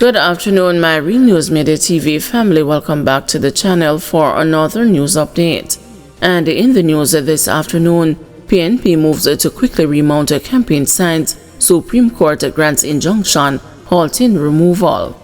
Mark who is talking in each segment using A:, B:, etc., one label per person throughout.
A: Good afternoon, my Real News Midday TV family. Welcome back to the channel for another news update. And in the news this afternoon, PNP moves to quickly remount campaign signs. Supreme Court grants injunction halting removal.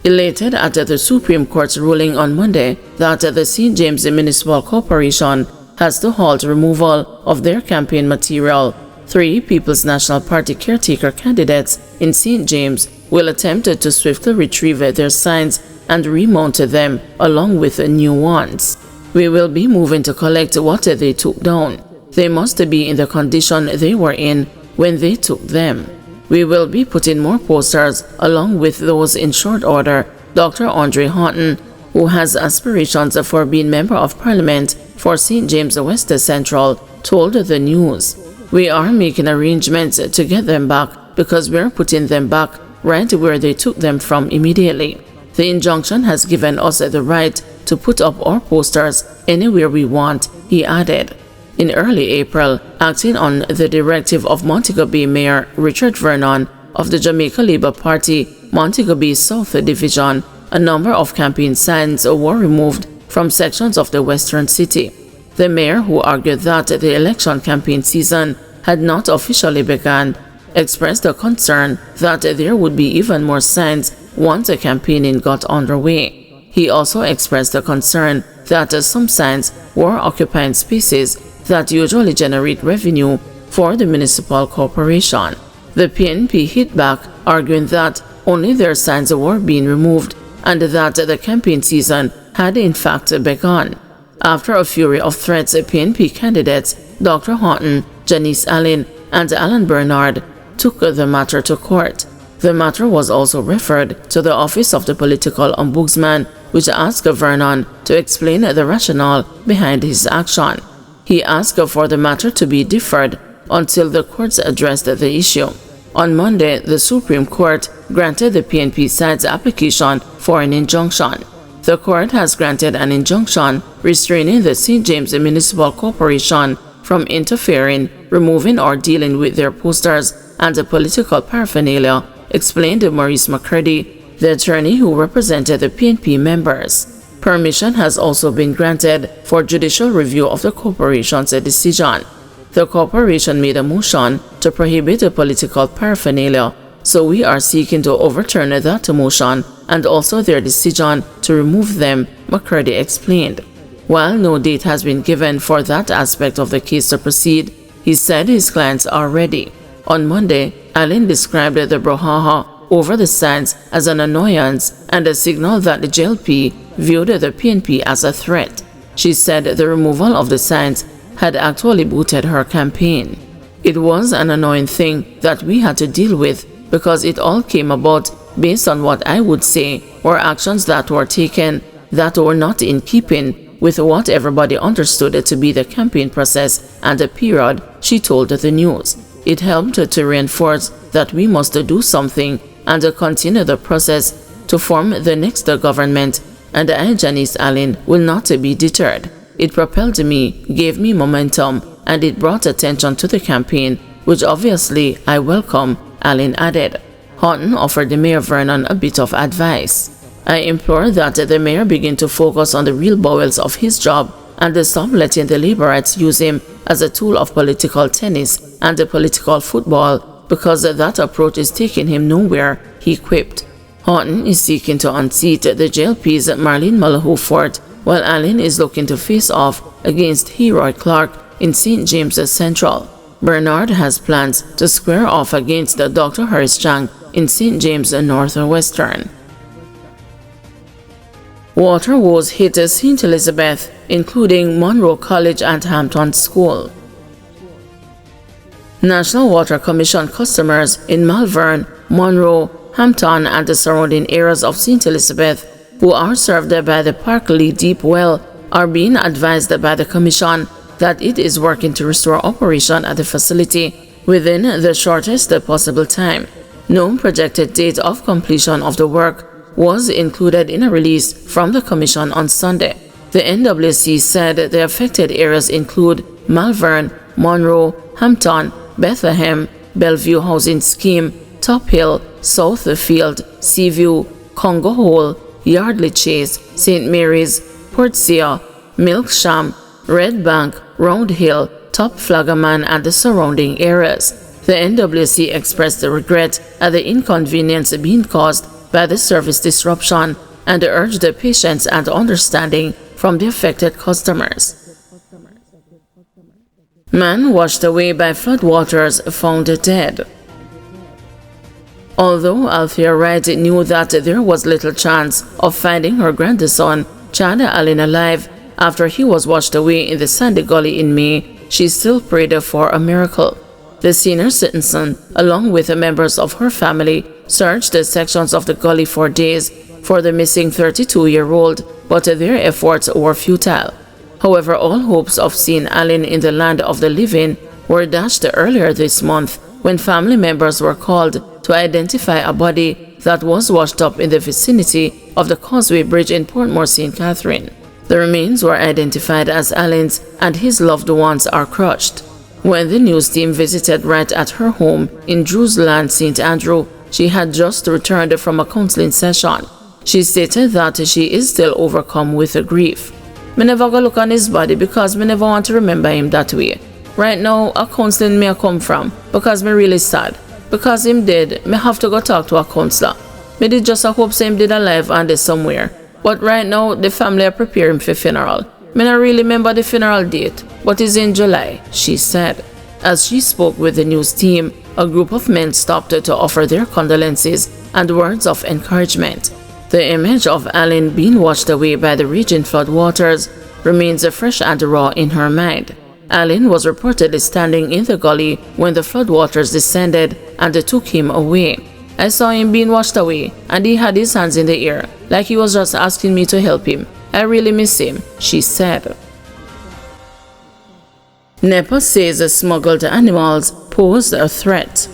A: Elated at the Supreme Court's ruling on Monday that the St. James Municipal Corporation has to halt removal of their campaign material, 3 People's National Party caretaker candidates in St. James will attempt to swiftly retrieve their signs and remount them along with new ones. We will be moving to collect what they took down. They must be in the condition they were in when they took them. We will be putting more posters along with those in short order, Dr. Andre Houghton, who has aspirations for being Member of Parliament for St. James West Central, told the news. We are making arrangements to get them back because we're putting them back right where they took them from immediately. The injunction has given us the right to put up our posters anywhere we want, he added. In early April, acting on the directive of Montego Bay Mayor Richard Vernon of the Jamaica Labour Party, Montego Bay South Division, a number of campaign signs were removed from sections of the western city. The mayor, who argued that the election campaign season had not officially begun, expressed a concern that there would be even more signs once the campaigning got underway. He also expressed a concern that some signs were occupying spaces that usually generate revenue for the municipal corporation. The PNP hit back, arguing that only their signs were being removed and that the campaign season had in fact begun. After a flurry of threats, PNP candidates Dr. Houghton, Janice Allen, and Alan Bernard took the matter to court. The matter was also referred to the Office of the Political Ombudsman, which asked Vernon to explain the rationale behind his action. He asked for the matter to be deferred until the courts addressed the issue. On Monday, the Supreme Court granted the PNP side's application for an injunction. The court has granted an injunction restraining the St. James Municipal Corporation from interfering, removing, or dealing with their posters and the political paraphernalia, explained Maurice McCurdy, the attorney who represented the PNP members. Permission has also been granted for judicial review of the corporation's decision. The corporation made a motion to prohibit the political paraphernalia, so we are seeking to overturn that motion and also their decision to remove them, McCurdy explained. While no date has been given for that aspect of the case to proceed, he said his clients are ready. On Monday, Allen described the brouhaha over the signs as an annoyance and a signal that the JLP viewed the PNP as a threat. She said the removal of the signs had actually booted her campaign. It was an annoying thing that we had to deal with because it all came about based on what I would say were actions that were taken that were not in keeping with what everybody understood to be the campaign process and the period, she told the news. It helped to reinforce that we must do something and continue the process to form the next government, and I, Janice Allen, will not be deterred. It propelled me, gave me momentum, and it brought attention to the campaign, which obviously I welcome, Allen added. Houghton offered the Mayor Vernon a bit of advice. I implore that the mayor begin to focus on the real bowels of his job and stop letting the Labourites use him as a tool of political tennis and political football, because that approach is taking him nowhere, he quipped. Houghton is seeking to unseat the JLP's Marlene Malahou Fort, while Allen is looking to face off against Heroy Clark in St. James Central. Bernard has plans to square off against Dr. Harris Chang in St. James Northwestern. Water woes hit St. Elizabeth, including Monroe College and Hampton School. National Water Commission customers in Malvern, Monroe, Hampton, and the surrounding areas of St. Elizabeth, who are served by the Parkley Deep Well, are being advised by the Commission that it is working to restore operation at the facility within the shortest possible time. No projected date of completion of the work was included in a release from the Commission on Sunday. The NWC said the affected areas include Malvern, Monroe, Hampton, Bethlehem, Bellevue Housing Scheme, Top Hill, Southfield, Seaview, Congo Hole, Yardley Chase, St. Mary's, Portsea, Milksham, Red Bank, Round Hill, Top Flaggerman and the surrounding areas. The NWC expressed regret at the inconvenience being caused by the service disruption and urged the patience and understanding from the affected customers. Man washed away by floodwaters found dead. Although Althea Wright knew that there was little chance of finding her grandson, Chad Allen, alive after he was washed away in the Sandy Gully in May, she still prayed for a miracle. The senior citizen, along with members of her family, searched the sections of the gully for days for the missing 32-year-old, but their efforts were futile. However, all hopes of seeing Allen in the land of the living were dashed earlier this month when family members were called to identify a body that was washed up in the vicinity of the Causeway Bridge in Portmore St. Catherine. The remains were identified as Allen's and his loved ones are crushed. When the news team visited Wright at her home in Drewsland, St. Andrew, she had just returned from a counseling session. She stated that she is still overcome with grief. "Me never go look on his body because me never want to remember him that way. Right now, a counseling me come from because me really sad. Because him dead, me have to go talk to a counselor. Me did just a hope say him did alive and is somewhere. But right now, the family are preparing for funeral. Me not really remember the funeral date, but it's in July," she said. As she spoke with the news team, a group of men stopped to offer their condolences and words of encouragement. The image of Allen being washed away by the raging floodwaters remains fresh and raw in her mind. Allen was reportedly standing in the gully when the floodwaters descended and took him away. "I saw him being washed away, and he had his hands in the air, like he was just asking me to help him. I really miss him," she said. NEPA says smuggled animals pose a threat.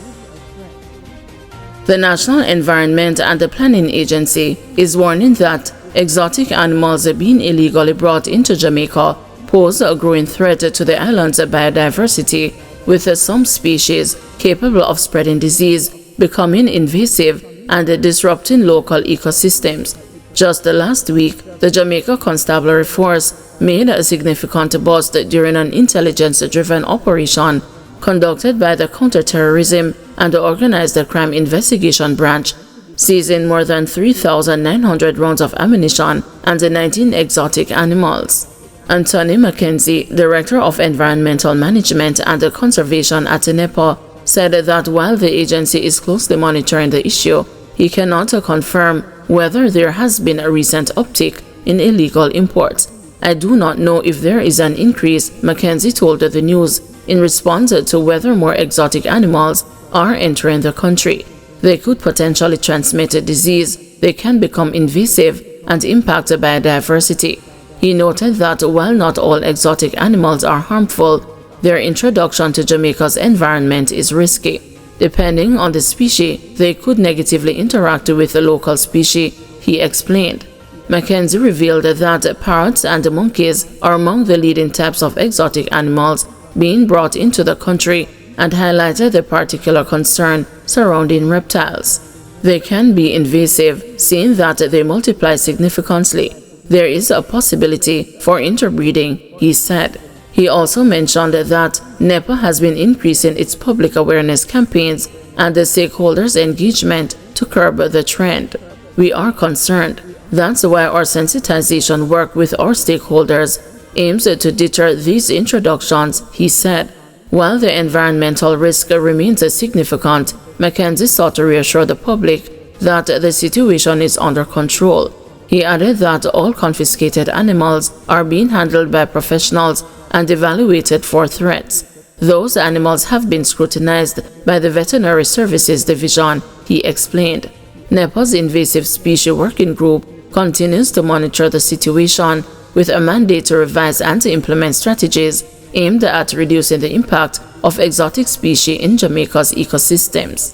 A: The National Environment and Planning Agency is warning that exotic animals being illegally brought into Jamaica pose a growing threat to the island's biodiversity, with some species capable of spreading disease becoming invasive and disrupting local ecosystems. Just last week, the Jamaica Constabulary Force made a significant bust during an intelligence-driven operation conducted by the Counterterrorism and Organized Crime Investigation Branch, seizing more than 3,900 rounds of ammunition and 19 exotic animals. Anthony Mackenzie, Director of Environmental Management and Conservation at NEPA, said that while the agency is closely monitoring the issue, he cannot confirm whether there has been a recent uptick in illegal imports. "I do not know if there is an increase," Mackenzie told the news, in response to whether more exotic animals are entering the country. They could potentially transmit a disease, they can become invasive, and impact biodiversity. He noted that while not all exotic animals are harmful, their introduction to Jamaica's environment is risky. Depending on the species, they could negatively interact with the local species, he explained. Mackenzie revealed that parrots and monkeys are among the leading types of exotic animals being brought into the country and highlighted the particular concern surrounding reptiles. They can be invasive, seeing that they multiply significantly. There is a possibility for interbreeding, he said. He also mentioned that NEPA has been increasing its public awareness campaigns and the stakeholders' engagement to curb the trend. "We are concerned. That's why our sensitization work with our stakeholders aims to deter these introductions," he said. While the environmental risk remains significant, Mackenzie sought to reassure the public that the situation is under control. He added that all confiscated animals are being handled by professionals and evaluated for threats. Those animals have been scrutinized by the Veterinary Services Division, he explained. NEPA's Invasive Species Working Group continues to monitor the situation with a mandate to revise and to implement strategies aimed at reducing the impact of exotic species in Jamaica's ecosystems.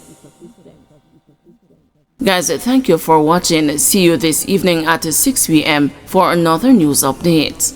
A: Guys, thank you for watching. See you this evening at 6 p.m. for another news update.